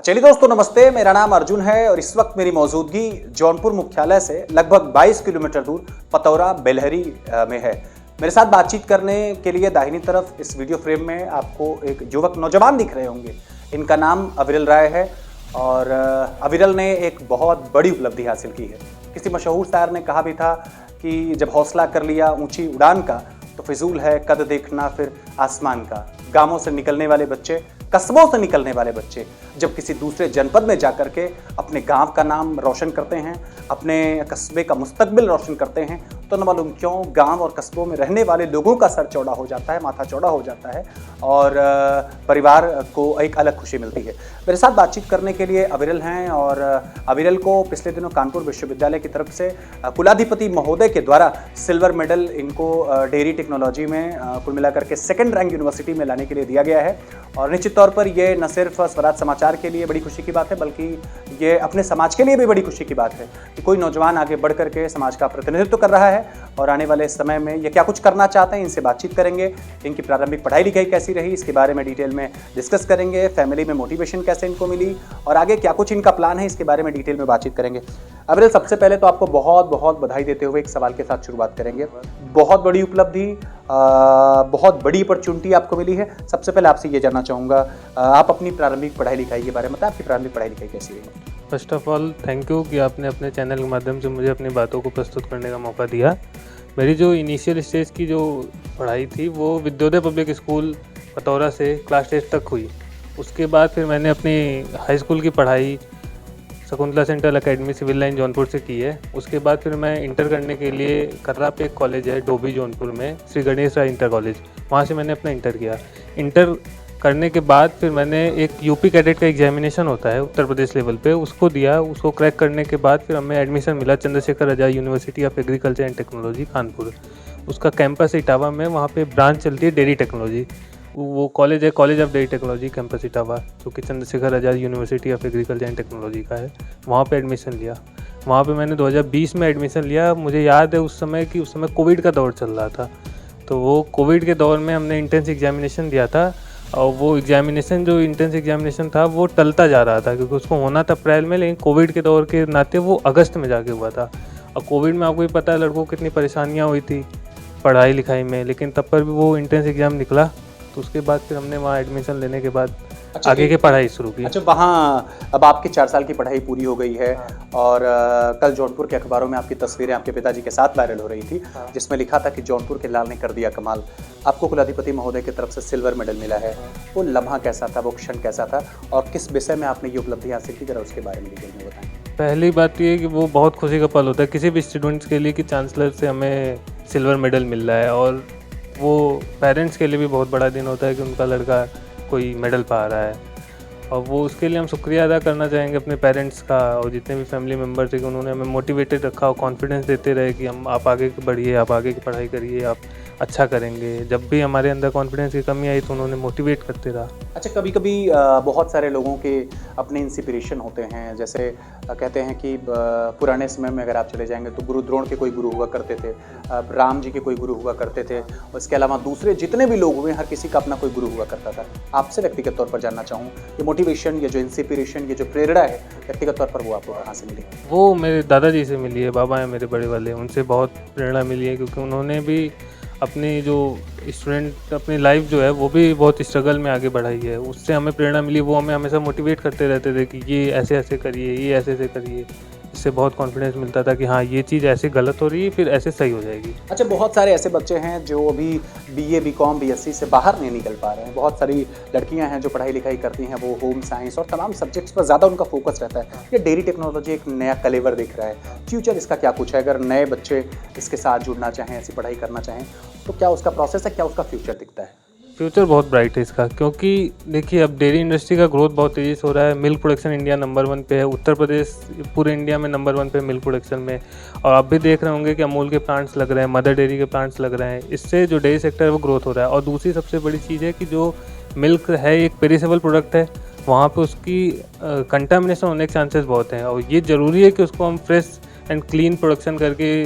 चलिए दोस्तों नमस्ते, मेरा नाम अर्जुन है और इस वक्त मेरी मौजूदगी जौनपुर मुख्यालय से लगभग 22 किलोमीटर दूर पतौरा बेलहरी में है। मेरे साथ बातचीत करने के लिए दाहिनी तरफ इस वीडियो फ्रेम में आपको एक युवक नौजवान दिख रहे होंगे। इनका नाम अविरल राय है और अविरल ने एक बहुत बड़ी उपलब्धि हासिल की है। किसी मशहूर शायर ने कहा भी था कि जब हौसला कर लिया ऊंची उड़ान का तो फिजूल है कद देखना फिर आसमान का। गांवों से निकलने वाले बच्चे, कस्बों से निकलने वाले बच्चे जब किसी दूसरे जनपद में जाकर के अपने गांव का नाम रोशन करते हैं, अपने कस्बे का मुस्तकबिल रोशन करते हैं, तो न मालूम क्यों गांव और कस्बों में रहने वाले लोगों का सर चौड़ा हो जाता है, माथा चौड़ा हो जाता है और परिवार को एक अलग खुशी मिलती है। मेरे साथ बातचीत करने के लिए अविरल हैं और अविरल को पिछले दिनों कानपुर विश्वविद्यालय की तरफ से कुलाधिपति महोदय के द्वारा सिल्वर मेडल इनको डेयरी टेक्नोलॉजी में कुल मिलाकर के सेकेंड रैंक यूनिवर्सिटी में लाने के लिए दिया गया है। और निश्चित तौर पर ये न सिर्फ स्वराज समाचार के लिए बड़ी खुशी की बात है, बल्कि ये अपने समाज के लिए भी बड़ी खुशी की बात है कि कोई नौजवान आगे बढ़ करके समाज का प्रतिनिधित्व कर रहा है और आने वाले समय में ये क्या कुछ करना चाहते हैं, इनसे बातचीत करेंगे। इनकी प्रारंभिक पढ़ाई लिखाई कैसी रही, इसके बारे में डिटेल में डिस्कस करेंगे। फैमिली में मोटिवेशन कैसे इनको मिली और आगे क्या कुछ इनका प्लान है, इसके बारे में डिटेल में बातचीत करेंगे। अविरल, सबसे पहले तो आपको बहुत बहुत बधाई देते हुए एक सवाल के साथ शुरुआत करेंगे। बहुत बड़ी उपलब्धि, बहुत बड़ी अपॉर्चुनिटी आपको मिली है। सबसे पहले आपसे ये जानना चाहूँगा, आप अपनी प्रारंभिक पढ़ाई लिखाई के बारे में बताएं, आपकी प्रारंभिक पढ़ाई लिखाई कैसी रही? First of all thank you कि आपने अपने चैनल के माध्यम से मुझे अपनी बातों को प्रस्तुत करने का मौका दिया। मेरी जो इनिशियल स्टेज की जो पढ़ाई थी वो विद्योदय पब्लिक स्कूल पतौरा से क्लास 10 तक हुई। उसके बाद फिर मैंने अपनी हाई स्कूल की पढ़ाई Shakuntala central academy civil line Jaunpur से की है। उसके बाद फिर मैं इंटर करने के लिए कर्रा पे एक कॉलेज है डोभी जौनपुर में, श्री गणेश राय इंटर कॉलेज, वहाँ से मैंने अपना इंटर किया। इंटर करने के बाद फिर मैंने एक यूपी कैडेट का एग्जामिनेशन होता है उत्तर प्रदेश लेवल पे, उसको दिया। उसको क्रैक करने के बाद फिर हमें एडमिशन मिला Chandrashekhar Azad university of agriculture and technology Kanpur. उसका कैंपस इटावा में, वहाँ पे ब्रांच चलती है डेयरी टेक्नोलॉजी। वो कॉलेज है college of dairy technology campus Etawah, जो कि Chandrashekhar Azad university of agriculture and technology का है। वहाँ पे एडमिशन लिया। वहाँ पे मैंने 2020 में एडमिशन लिया। मुझे याद है उस समय कोविड का दौर चल रहा था, तो वो कोविड के दौर में हमने इंट्रेंस एग्जामिनेशन दिया था और वो एग्जामिनेशन जो इंट्रेंस एग्जामिनेशन था वो टलता जा रहा था, क्योंकि उसको होना था अप्रैल में, लेकिन कोविड के दौर के नाते वो अगस्त में जाके हुआ था। और कोविड में आपको भी पता है लड़कों को कितनी परेशानियाँ हुई थी पढ़ाई लिखाई में, लेकिन तब पर भी वो इंट्रेंस एग्ज़ाम निकला। तो उसके बाद फिर हमने वहाँ एडमिशन लेने के बाद आगे की पढ़ाई शुरू की। अच्छा, वहाँ अब आपकी 4 साल की पढ़ाई पूरी हो गई है और कल जौनपुर के अखबारों में आपकी तस्वीरें आपके पिताजी के साथ वायरल हो रही थी, जिसमें लिखा था कि जौनपुर के लाल ने कर दिया कमाल। आपको कुलाधिपति महोदय की तरफ से सिल्वर मेडल मिला है। वो लम्हा कैसा था, वो क्षण कैसा था और किस विषय में आपने ये उपलब्धि हासिल की, जरा उसके बारे में डिटेल में बताएं। पहली बात ये कि वो बहुत खुशी का पल होता है किसी भी स्टूडेंट्स के लिए कि चांसलर से हमें सिल्वर मेडल मिल रहा है, और वो पेरेंट्स के लिए भी बहुत बड़ा दिन होता है कि उनका लड़का कोई मेडल पा रहा है। और वो उसके लिए हम शुक्रिया अदा करना चाहेंगे अपने पेरेंट्स का और जितने भी फैमिली मेम्बर थे कि उन्होंने हमें मोटिवेटेड रखा और कॉन्फिडेंस देते रहे कि आप आगे बढ़िए, आप आगे की पढ़ाई करिए, आप अच्छा करेंगे। जब भी हमारे अंदर कॉन्फिडेंस की कमी आई तो उन्होंने मोटिवेट करते रहा। अच्छा, कभी कभी बहुत सारे लोगों के अपने इंस्पिरेशन होते हैं, जैसे कहते हैं कि पुराने समय में अगर आप चले जाएंगे तो गुरु द्रोण के कोई गुरु हुआ करते थे, राम जी के कोई गुरु हुआ करते थे, उसके अलावा दूसरे जितने भी लोग हुए हर किसी का अपना कोई गुरु हुआ करता था। आपसे व्यक्तिगत तौर पर जानना चाहूँ, ये मोटिवेशन, ये जो इंस्पिरेशन, ये जो प्रेरणा है व्यक्तिगत तौर पर वो आपको कहाँ से मिली? वो मेरे दादाजी से मिली है, बाबा हैं मेरे बड़े वाले, उनसे बहुत प्रेरणा मिली है, क्योंकि उन्होंने भी अपनी जो स्टूडेंट अपनी लाइफ जो है वो भी बहुत स्ट्रगल में आगे बढ़ाई है। उससे हमें प्रेरणा मिली। वो हमें हमेशा मोटिवेट करते रहते थे कि ये ऐसे ऐसे करिए, ये ऐसे ऐसे करिए। इससे बहुत कॉन्फिडेंस मिलता था कि हाँ ये चीज़ ऐसे गलत हो रही है, फिर ऐसे सही हो जाएगी। अच्छा, बहुत सारे ऐसे बच्चे हैं जो अभी BA, BCom, BSc से बाहर नहीं निकल पा रहे हैं। बहुत सारी लड़कियां हैं जो पढ़ाई लिखाई करती हैं, वो होम साइंस और तमाम सब्जेक्ट्स पर ज़्यादा उनका फोकस रहता है। ये डेयरी टेक्नोलॉजी एक नया कलेवर दिख रहा है। फ्यूचर इसका क्या कुछ है? अगर नए बच्चे इसके साथ जुड़ना चाहें, ऐसी पढ़ाई करना चाहें, तो क्या उसका प्रोसेस है, क्या उसका फ्यूचर दिखता है? फ्यूचर बहुत ब्राइट है इसका, क्योंकि देखिए अब डेयरी इंडस्ट्री का ग्रोथ बहुत तेज़ी से हो रहा है। मिल्क प्रोडक्शन इंडिया नंबर 1 पे है, उत्तर प्रदेश पूरे इंडिया में नंबर 1 पे मिल्क प्रोडक्शन में। और आप भी देख रहे होंगे कि अमूल के प्लांट्स लग रहे हैं, मदर डेयरी के प्लांट्स लग रहे हैं। इससे जो डेयरी सेक्टर है वो ग्रोथ हो रहा है। और दूसरी सबसे बड़ी चीज़ है कि जो मिल्क है एक पेरिसेबल प्रोडक्ट है, वहाँ पर उसकी कंटामिनेशन होने के चांसेस बहुत हैं, और ये ज़रूरी है कि उसको हम फ्रेश एंड क्लीन प्रोडक्शन करके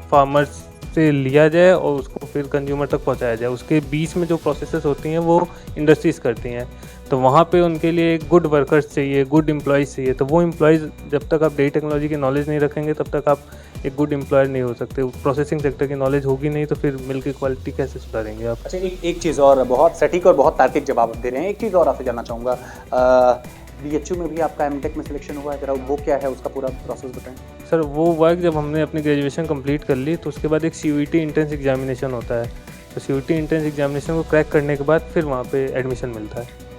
फार्मर्स से लिया जाए और उसको फिर कंज्यूमर तक पहुंचाया जाए। उसके बीच में जो प्रोसेसेस होती हैं वो इंडस्ट्रीज़ करती हैं। तो वहाँ पे उनके लिए गुड वर्कर्स चाहिए, गुड एम्प्लॉयज़ चाहिए। तो वो एम्प्लॉयज़ जब तक आप डेयरी टेक्नोलॉजी की नॉलेज नहीं रखेंगे तब तक आप एक गुड एम्प्लॉयर नहीं हो सकते। प्रोसेसिंग सेक्टर की नॉलेज होगी नहीं तो फिर मिल्क की क्वालिटी कैसे सुधारेंगे आप। अच्छा, एक चीज़ और, बहुत सटीक और बहुत तार्किक जवाब दे रहे हैं। एक चीज़ और आपसे जानना चाहूँगा, BHU में भी आपका एमटेक में सिलेक्शन हुआ है, जरा वो क्या है, उसका पूरा प्रोसेस बताएं। सर वो हुआ कि जब हमने अपनी ग्रेजुएशन कंप्लीट कर ली तो उसके बाद एक CUET इंट्रेंस एग्जामिनेशन होता है। तो CUET इंट्रेंस एग्जामिनेशन को क्रैक करने के बाद फिर वहाँ पे एडमिशन मिलता है।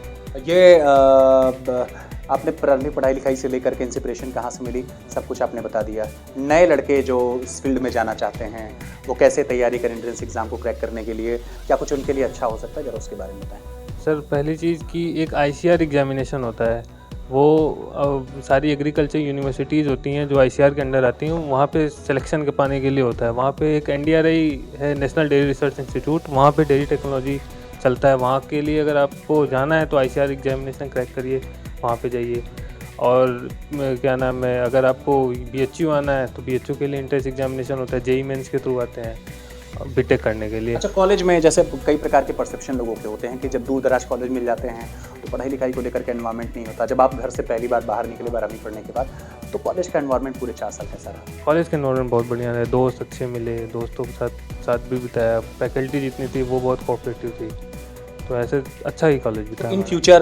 ये आपने प्रारंभिक पढ़ाई लिखाई से लेकर के इंस्पिरेशन कहाँ से मिली, सब कुछ आपने बता दिया। नए लड़के जो इस फील्ड में जाना चाहते हैं वो कैसे तैयारी करें एंट्रेंस एग्ज़ाम को क्रैक करने के लिए, क्या कुछ उनके लिए अच्छा हो सकता है, जरा उसके बारे में बताएं। सर पहली चीज़ कि एक ICR एग्जामिनेशन होता है, वो सारी एग्रीकल्चर यूनिवर्सिटीज़ होती हैं जो ICR के अंडर आती हैं, वहाँ पे सिलेक्शन के पाने के लिए होता है। वहाँ पे एक NDRI है, नेशनल डेयरी रिसर्च इंस्टीट्यूट, वहाँ पे डेयरी टेक्नोलॉजी चलता है। वहाँ के लिए अगर आपको जाना है तो ICR एग्जामिनेशन क्रैक करिए, वहाँ पे जाइए। और क्या नाम है, अगर आपको BHU आना है तो BHU के लिए इंट्रेंस एग्जामिनेशन होता है, JEE मेंस के थ्रू आते हैं बीटेक करने के लिए। अच्छा, कॉलेज में जैसे कई प्रकार के परसेप्शन लोगों के होते हैं कि जब दूर दराज कॉलेज मिल जाते हैं तो पढ़ाई लिखाई को लेकर के एनवायरनमेंट नहीं होता। जब आप घर से पहली बार बाहर निकले 12वीं पढ़ने के बाद, तो कॉलेज का एनवायरनमेंट पूरे 4 साल कैसा रहा? कॉलेज के एनवायरनमेंट बहुत बढ़िया है, दोस्त अच्छे मिले, दोस्तों के साथ भी बिताया। फैकल्टी जितनी थी वो बहुत कोऑपरेटिव थी, तो ऐसे अच्छा ही कॉलेज बिताया। इन फ्यूचर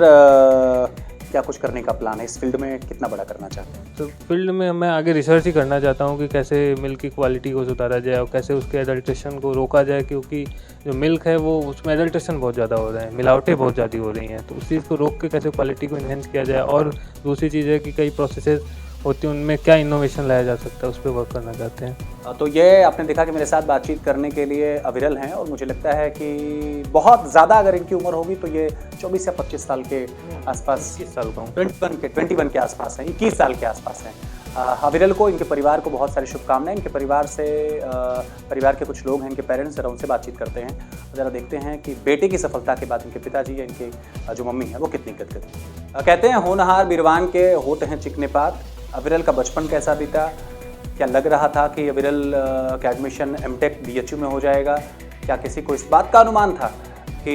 क्या कुछ करने का प्लान है, इस फील्ड में कितना बड़ा करना चाहते हैं? तो फील्ड में मैं आगे रिसर्च ही करना चाहता हूँ कि कैसे मिल्क की क्वालिटी को सुधारा जाए और कैसे उसके एडल्ट्रेशन को रोका जाए, क्योंकि जो मिल्क है वो उसमें एडल्ट्रेशन बहुत ज़्यादा हो रहा है, मिलावटें बहुत ज़्यादा हो रही हैं। तो उस चीज़ को रोक के कैसे क्वालिटी को इन्हेंस किया जाए। और दूसरी चीज़ है कि कई प्रोसेसेस होती हैं, उनमें क्या इनोवेशन लाया जा सकता है, उस पर वर्क करना चाहते हैं। तो ये आपने देखा कि मेरे साथ बातचीत करने के लिए अविरल हैं, और मुझे लगता है कि बहुत ज़्यादा अगर इनकी उम्र होगी तो ये 24 या 25 साल के आसपास, 21 साल का हूँ, 21 के आसपास हैं, 21 साल के आसपास हैं। अविरल को, इनके परिवार को बहुत सारी शुभकामनाएं। इनके परिवार से परिवार के कुछ लोग हैं, इनके पेरेंट्स, जरा उनसे बातचीत करते हैं, जरा देखते हैं कि बेटे की सफलता के बाद इनके पिताजी या इनके जो मम्मी है वो कितनी गदगद। कहते हैं होनहार बीरवान के होते हैं चिकने पात। अविरल का बचपन कैसा बीता, क्या लग रहा था कि अविरल का एडमिशन एमटेक BHU में हो जाएगा, क्या किसी को इस बात का अनुमान था कि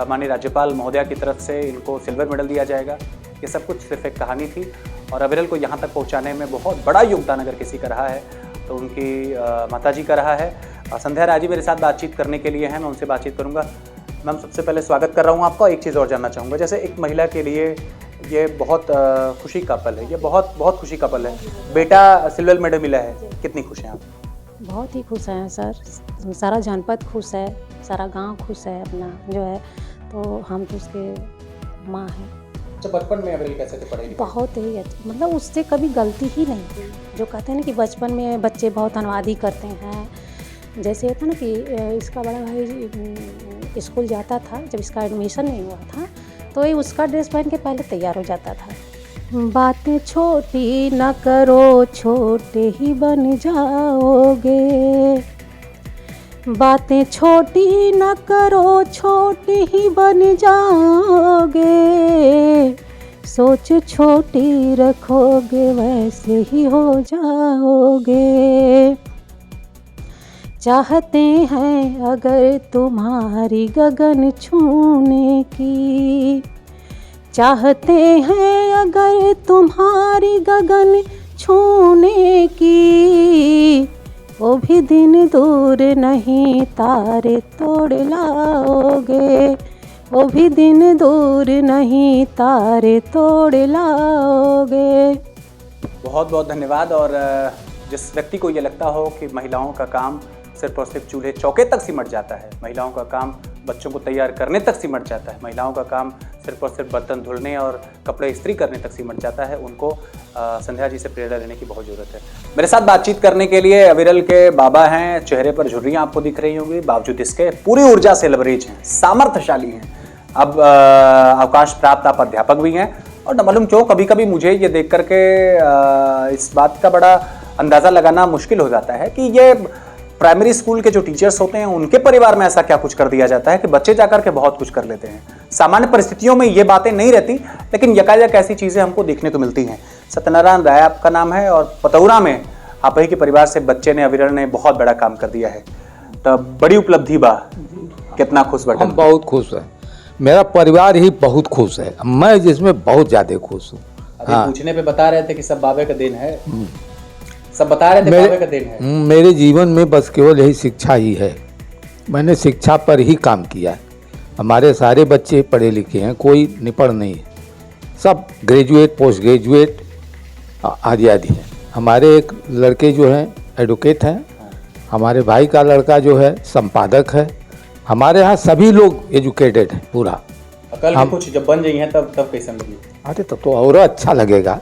माननीय राज्यपाल महोदया की तरफ से इनको सिल्वर मेडल दिया जाएगा। ये सब कुछ सिर्फ एक कहानी थी, और अविरल को यहाँ तक पहुँचाने में बहुत बड़ा योगदान अगर किसी का रहा है तो उनकी माताजी का रहा है। संध्या राय जी मेरे साथ बातचीत करने के लिए हैं, मैं उनसे बातचीत करूँगा। मैम, सबसे पहले स्वागत कर रहा हूँ आपका। एक चीज़ और जानना चाहूँगा, जैसे एक महिला के लिए ये बहुत खुशी का पल है, ये बहुत खुशी का पल है। बेटा सिल्वर मेडल मिला है, कितनी खुश हैं आप? बहुत ही खुश हैं सर, सारा जनपद खुश है, सारा गांव खुश है अपना जो है, तो हम तो उसके माँ हैं। अच्छा, बचपन में अविरल कैसे थे पढ़ाई? बहुत ही अच्छा, मतलब उससे कभी गलती ही नहीं थी। जो कहते हैं ना कि बचपन में बच्चे बहुत अनवादी करते हैं, जैसे था ना कि इसका बड़ा भाई स्कूल जाता था, जब इसका एडमिशन नहीं हुआ था तो ये उसका ड्रेस पहन के पहले तैयार हो जाता था। बातें छोटी न करो, छोटे ही बन जाओगे। बातें छोटी न करो, छोटे ही बन जाओगे। सोच छोटी रखोगे, वैसे ही हो जाओगे। चाहते हैं अगर तुम्हारी गगन छूने की, चाहते हैं अगर तुम्हारी गगन छूने की, वो भी दिन दूर नहीं तारे तोड़ लाओगे। वो भी दिन दूर नहीं तारे तोड़ लाओगे। बहुत बहुत धन्यवाद। और जिस व्यक्ति को ये लगता हो कि महिलाओं का काम सिर्फ और सिर्फ चूल्हे चौके तक सिमट जाता है, महिलाओं का काम बच्चों को तैयार करने तक सिमट जाता है, महिलाओं का काम सिर्फ और सिर्फ बर्तन धुलने और कपड़े इस्त्री करने तक सिमट जाता है, उनको संध्या जी से प्रेरणा लेने की बहुत ज़रूरत है। मेरे साथ बातचीत करने के लिए अविरल के बाबा हैं, चेहरे पर झुर्रियाँ आपको दिख रही होंगी, बावजूद इसके पूरी ऊर्जा से लबरेज हैं, सामर्थ्यशाली हैं। अब अवकाश प्राप्त आप अध्यापक भी हैं, और न मालूम क्यों कभी कभी मुझे ये देख करके इस बात का बड़ा अंदाज़ा लगाना मुश्किल हो जाता है कि ये प्राइमरी स्कूल के जो टीचर्स होते हैं उनके परिवार में ऐसा क्या कुछ कर दिया जाता है कि बच्चे जाकर के बहुत कुछ कर लेते हैं। सामान्य परिस्थितियों में ये बातें नहीं रहती, लेकिन यकायक ऐसी चीज़ें हमको देखने को मिलती हैं। सत्यनारायण राय आपका नाम है, और पतौरा में आप ही के परिवार से बच्चे ने, अविरल ने बहुत बड़ा काम कर दिया है, तो बड़ी उपलब्धि बा, कितना खुश बटन? हम बहुत खुश हैं। मेरा परिवार ही बहुत खुश है, मैं जिसमें बहुत ज़्यादा खुश हूँ। अभी पूछने पे बता रहे थे कि सब बाबे का दिन है, सब बता रहे थे बाबे का दिन है। मेरे जीवन में बस केवल यही शिक्षा ही है, मैंने शिक्षा पर ही काम किया है। हमारे सारे बच्चे पढ़े लिखे हैं, कोई निपढ़ नहीं है, सब ग्रेजुएट पोस्ट ग्रेजुएट आदि आदि है। हमारे एक लड़के जो हैं एडवोकेट हैं, हमारे भाई का लड़का जो है संपादक है। हमारे यहाँ सभी लोग एजुकेटेड हैं पूरा। कल भी कुछ जब बन जाई हैं तब कैसे लगी? अरे तब तो और अच्छा लगेगा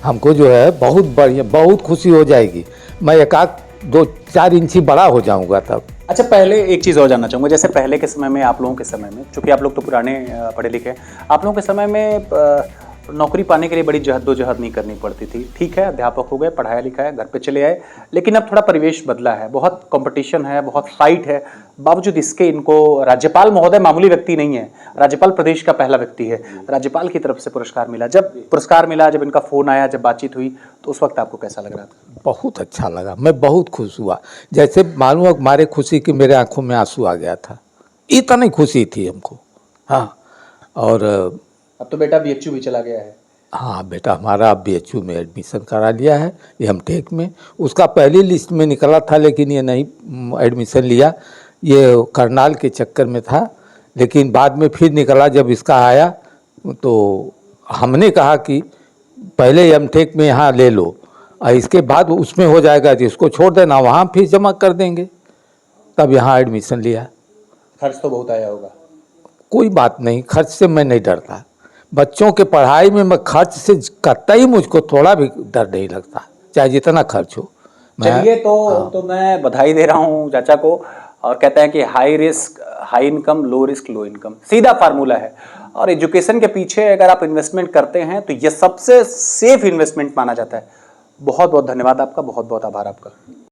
हमको, जो है बहुत बढ़िया, बहुत खुशी हो जाएगी। मैं एक आध 2-4 इंची बड़ा हो जाऊंगा तब। अच्छा, पहले एक चीज़ और जानना चाहूँगा, जैसे पहले के समय में, आप लोगों के समय में, चूँकि आप लोग तो पुराने पढ़े लिखे, आप लोगों के समय में नौकरी पाने के लिए बड़ी जहदोजहद नहीं करनी पड़ती थी। ठीक है, अध्यापक हो गए, पढ़ाया लिखाया, घर पे चले आए, लेकिन अब थोड़ा परिवेश बदला है, बहुत कंपटीशन है, बहुत फाइट है। बावजूद इसके इनको राज्यपाल महोदय मामूली व्यक्ति नहीं है, राज्यपाल प्रदेश का पहला व्यक्ति है, राज्यपाल की तरफ से पुरस्कार मिला। जब पुरस्कार मिला, जब इनका फ़ोन आया, जब बातचीत हुई, तो उस वक्त आपको कैसा लग रहा था? बहुत अच्छा लगा, मैं बहुत खुश हुआ, जैसे मालूम है हमारे खुशी की मेरे आंखों में आंसू आ गया था, इतनी खुशी थी हमको। हाँ, और अब तो बेटा BHU भी चला गया है। हाँ, बेटा हमारा BHU में एडमिशन करा लिया है, M.Tech में। उसका पहली लिस्ट में निकला था, लेकिन ये नहीं एडमिशन लिया, ये करनाल के चक्कर में था। लेकिन बाद में फिर निकला, जब इसका आया तो हमने कहा कि पहले M.Tech में यहाँ ले लो और इसके बाद उसमें हो जाएगा तो इसको छोड़ देना, वहाँ फीस जमा कर देंगे। तब यहाँ एडमिशन लिया। खर्च तो बहुत आया होगा? कोई बात नहीं, खर्च से मैं नहीं डरता। बच्चों के पढ़ाई में मैं खर्च से कतई मुझको थोड़ा भी डर नहीं लगता, चाहे जितना खर्च हो। चलिए, तो मैं बधाई दे रहा हूँ चाचा को। और कहते हैं कि high risk high income, low risk low income, सीधा फार्मूला है। और एजुकेशन के पीछे अगर आप इन्वेस्टमेंट करते हैं तो ये सबसे सेफ इन्वेस्टमेंट माना जाता है। बहुत बहुत धन्यवाद आपका, बहुत बहुत आभार आपका।